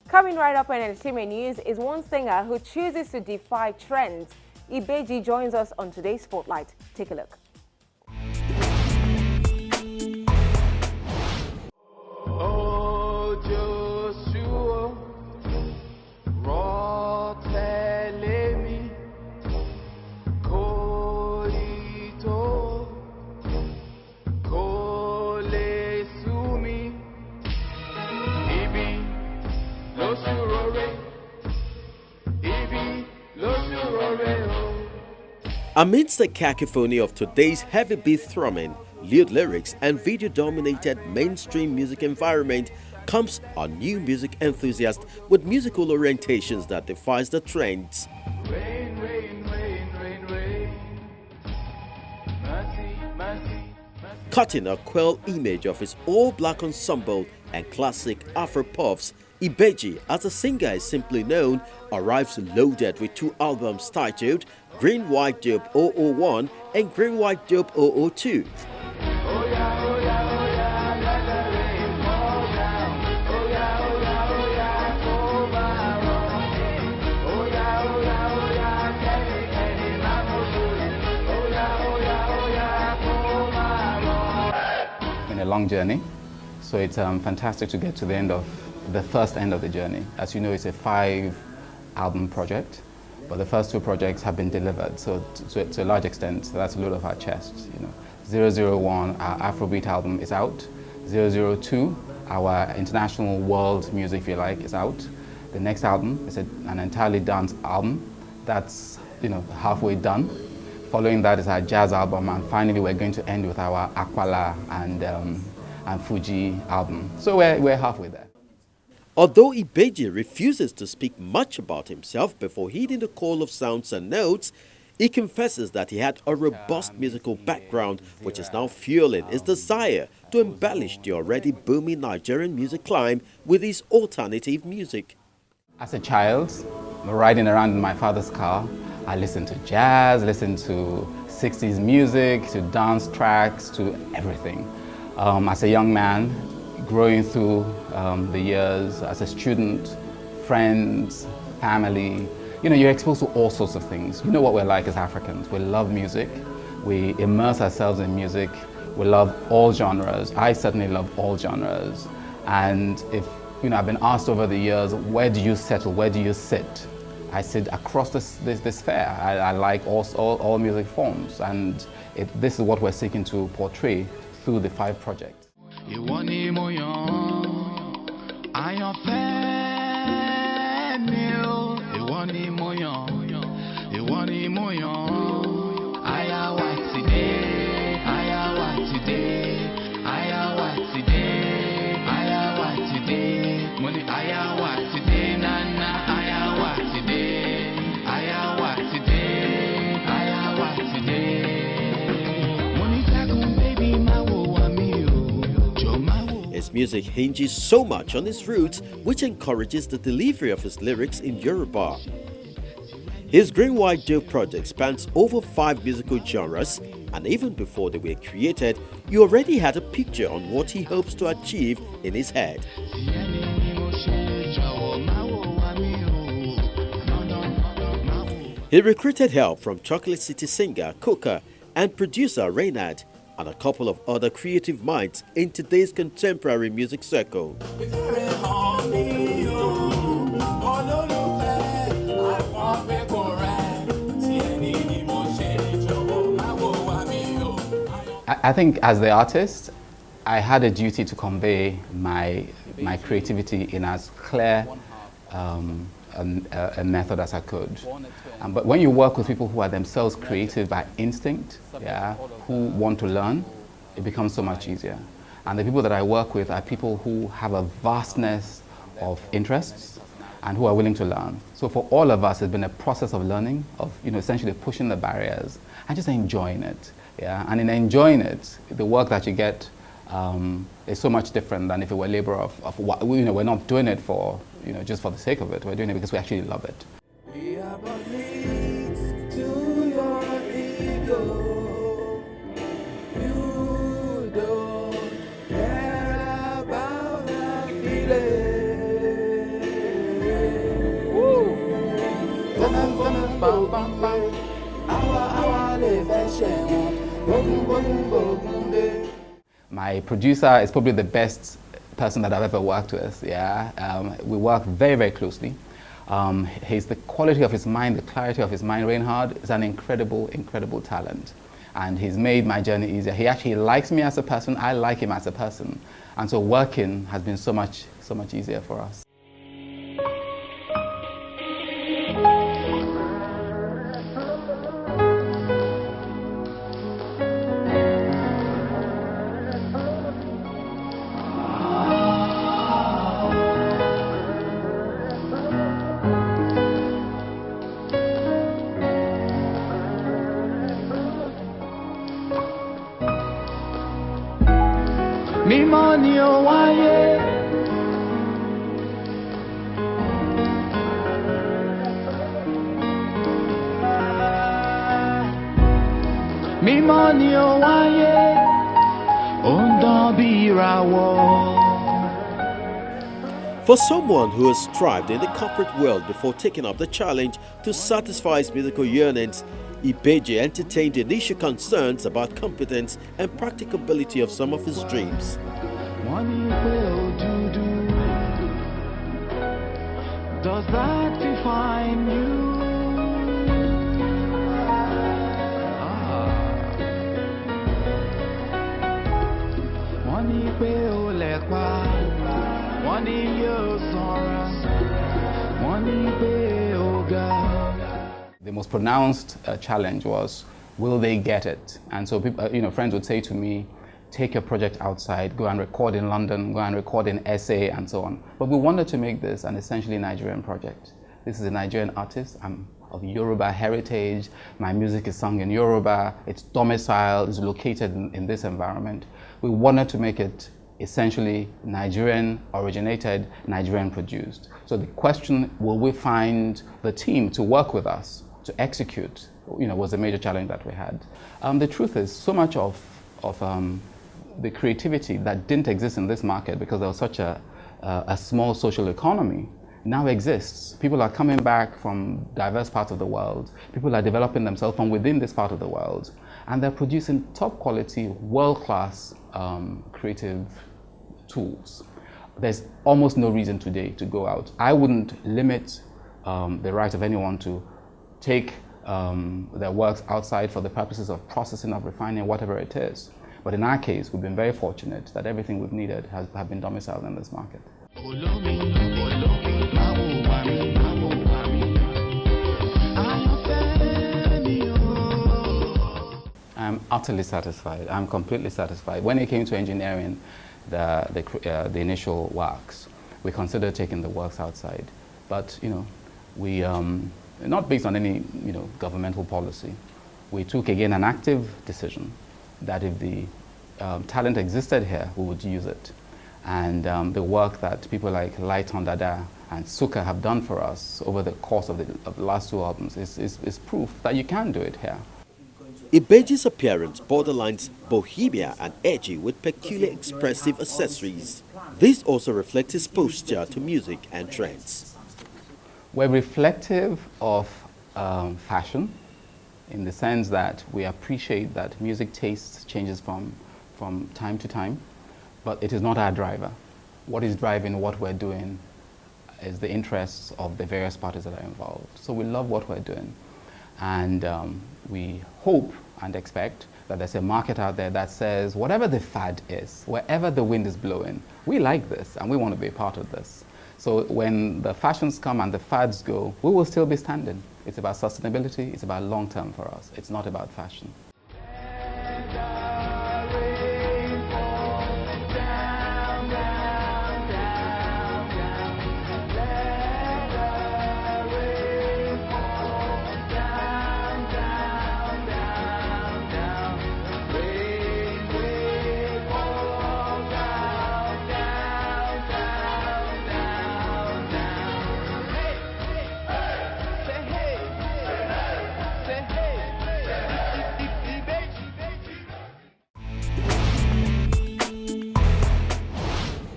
Coming right up on entertainment news is one singer who chooses to defy trends. Ibeji joins us on today's Spotlight. Take a look. Amidst the cacophony of today's heavy beat thrumming, lewd lyrics, and video-dominated mainstream music environment comes a new music enthusiast with musical orientations that defies the trends. Rain, rain, rain, rain, rain. Mercy, mercy, mercy. Cutting a quell image of his all-black ensemble and classic Afro-puffs, Ibeji, as a singer is simply known, arrives loaded with two albums titled Green White Dope 001 and Green White Dope 002. In a long journey, so it's fantastic to get to the end of the first end of the journey. As you know, it's a 5-album project, but the first 2 projects have been delivered, so to a large extent, that's a load off our chests. You know, 001, our Afrobeat album, is out. 002, our international world music, if you like, is out. The next album is an entirely dance album. That's, you know, halfway done. Following that is our jazz album, and finally we're going to end with our Aquala and Fuji album. So we're halfway there. Although Ibeji refuses to speak much about himself before heeding the call of sounds and notes, he confesses that he had a robust musical background which is now fueling his desire to embellish the already booming Nigerian music climb with his alternative music. As a child, riding around in my father's car, I listened to jazz, listened to 60s music, to dance tracks, to everything. As a young man, growing through the years, as a student, friends, family, you know, you're exposed to all sorts of things. You know what we're like as Africans. We love music. We immerse ourselves in music. We love all genres. I certainly love all genres. And if, you know, I've been asked over the years, where do you settle? Where do you sit? I sit across this fair. I like all music forms. And this is what we're seeking to portray through the 5 projects. His music hinges so much on his roots, which encourages the delivery of his lyrics in Yoruba. His Green White Dope project spans over 5 musical genres, and even before they were created, he already had a picture on what he hopes to achieve in his head. He recruited help from Chocolate City singer Coca and producer Reynard, and a couple of other creative minds in today's contemporary music circle. I think as the artist, I had a duty to convey my creativity in as clear a method as I could. But when you work with people who are themselves creative by instinct, yeah, who want to learn, it becomes so much easier. And the people that I work with are people who have a vastness of interests and who are willing to learn. So for all of us, it's been a process of learning, of, you know, essentially pushing the barriers and just enjoying it. Yeah? And in enjoying it, the work that you get is so much different than if it were labor of what, you know, we're not doing it for, you know, just for the sake of it. We're doing it because we actually love it. We are but leads to your ego. You don't care about the feeling. bam bam. Awa le fashion. Boom boom boom day. My producer is probably the best person that I've ever worked with. Yeah, we work very, very closely. The quality of his mind, the clarity of his mind. Reinhard is an incredible, incredible talent, and he's made my journey easier. He actually likes me as a person. I like him as a person, and so working has been so much easier for us. Me money o waye. Me money o waye. Ondon birawo. For someone who has thrived in the corporate world before taking up the challenge to satisfy his musical yearnings, Ibeji entertained initial concerns about competence and practicability of some of his dreams. Money will do. Does that define you? Money will lekwa. Money yo sora. Money will go. The most pronounced challenge was, will they get it? And so people, friends would say to me, take your project outside, go and record in London, go and record in SA, and so on. But we wanted to make this an essentially Nigerian project. This is a Nigerian artist. I'm of Yoruba heritage. My music is sung in Yoruba. It's domiciled, it's located in this environment. We wanted to make it essentially Nigerian originated, Nigerian produced. So the question, will we find the team to work with us to execute, was a major challenge that we had. The truth is, so much of the creativity that didn't exist in this market because there was such a small social economy now exists. People are coming back from diverse parts of the world. People are developing themselves from within this part of the world, and they're producing top quality, world-class creative tools. There's almost no reason today to go out. I wouldn't limit the right of anyone to take their works outside for the purposes of processing, of refining, whatever it is. But in our case, we've been very fortunate that everything we've needed have been domiciled in this market. I'm utterly satisfied. I'm completely satisfied. When it came to engineering the initial works, we considered taking the works outside. But, we, not based on any, governmental policy, we took again an active decision that if the talent existed here, we would use it. And the work that people like Light on Dada and Suka have done for us over the course of the last two albums is proof that you can do it here. Ibeji's appearance borderlines bohemia and edgy with peculiar expressive accessories. This also reflects his posture to music and trends. We're reflective of fashion, in the sense that we appreciate that music taste changes from time to time, but it is not our driver. What is driving what we're doing is the interests of the various parties that are involved. So we love what we're doing, and we hope and expect that there's a market out there that says, whatever the fad is, wherever the wind is blowing, we like this and we want to be a part of this. So when the fashions come and the fads go, we will still be standing. It's about sustainability, it's about long term for us. It's not about fashion.